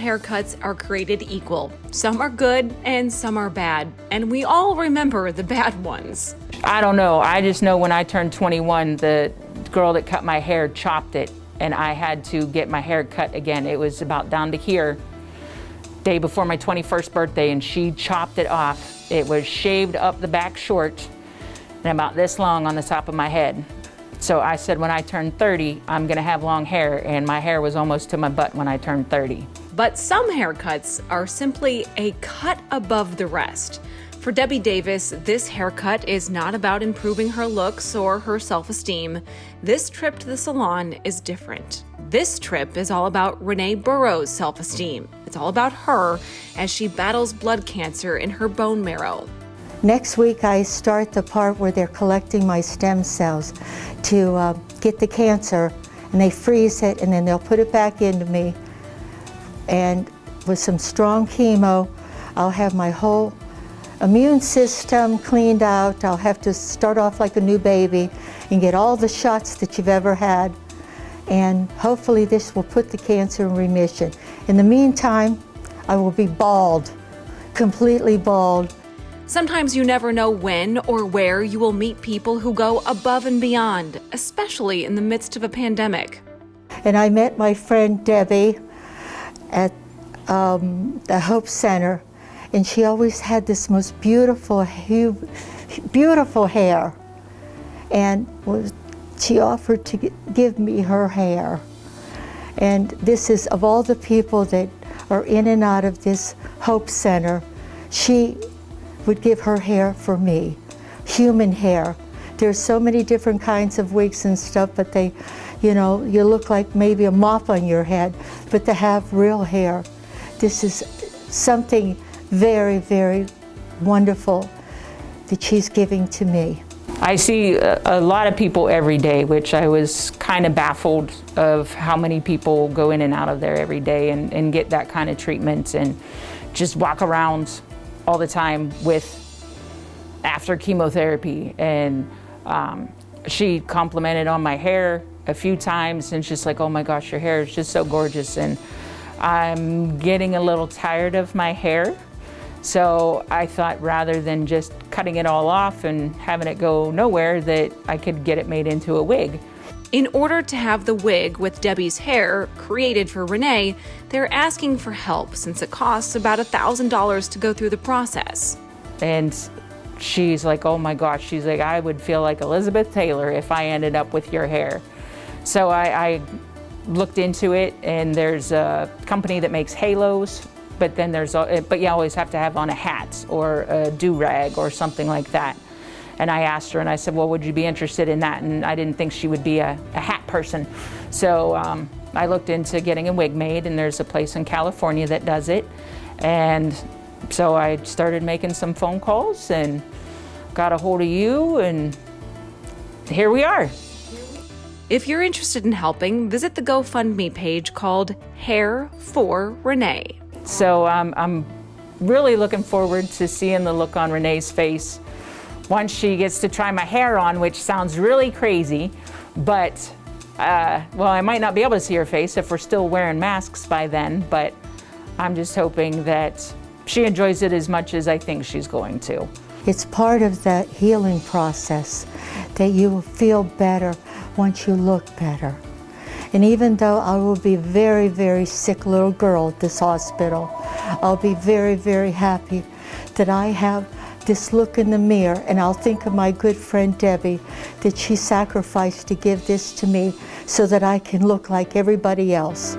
haircuts are created equal. Some are good and some are bad, and we all remember the bad ones. I don't know. I just know when I turned 21, the girl that cut my hair chopped it, and I had to get my hair cut again. It was about down to here, day before my 21st birthday, and she chopped it off. It was shaved up the back short and about this long on the top of my head. So I said when I turned 30, I'm gonna have long hair, and my hair was almost to my butt when I turned 30. But some haircuts are simply a cut above the rest. For Debbie Davis, this haircut is not about improving her looks or her self-esteem. This trip to the salon is different. This trip is all about Renee Burrows' self-esteem. It's all about her as she battles blood cancer in her bone marrow. Next week, I start the part where they're collecting my stem cells to get the cancer, and they freeze it, and then they'll put it back into me. And with some strong chemo, I'll have my whole immune system cleaned out. I'll have to start off like a new baby and get all the shots that you've ever had. And hopefully this will put the cancer in remission. In the meantime, I will be bald, completely bald. Sometimes you never know when or where you will meet people who go above and beyond, especially in the midst of a pandemic. And I met my friend Debbie at the Hope Center, and she always had this most beautiful hair. And she offered to give me her hair. And this is, of all the people that are in and out of this Hope Center, she would give her hair for me, human hair. There's so many different kinds of wigs and stuff, but they, you know, you look like maybe a mop on your head, but to have real hair, this is something very, very wonderful that she's giving to me. I see a lot of people every day, which I was kind of baffled of how many people go in and out of there every day and get that kind of treatment and just walk around all the time after chemotherapy. And she complimented on my hair a few times, and she's like, oh my gosh, your hair is just so gorgeous. And I'm getting a little tired of my hair. So I thought rather than just cutting it all off and having it go nowhere, that I could get it made into a wig. In order to have the wig with Debbie's hair created for Renee, they're asking for help since it costs about $1,000 to go through the process. And she's like, oh my gosh, she's like, I would feel like Elizabeth Taylor if I ended up with your hair. So I looked into it, and there's a company that makes halos, but then but you always have to have on a hat or a do-rag or something like that. And I asked her, and I said, well, would you be interested in that? And I didn't think she would be a hat person. So I looked into getting a wig made, and there's a place in California that does it. And so I started making some phone calls and got a hold of you, and here we are. If you're interested in helping, visit the GoFundMe page called Hair for Renee. So I'm really looking forward to seeing the look on Renee's face once she gets to try my hair on, which sounds really crazy, but well, I might not be able to see her face if we're still wearing masks by then, but I'm just hoping that she enjoys it as much as I think she's going to. It's part of that healing process that you will feel better once you look better. And even though I will be a very, very sick little girl at this hospital, I'll be very, very happy that I have this look in the mirror, and I'll think of my good friend Debbie, that she sacrificed to give this to me so that I can look like everybody else.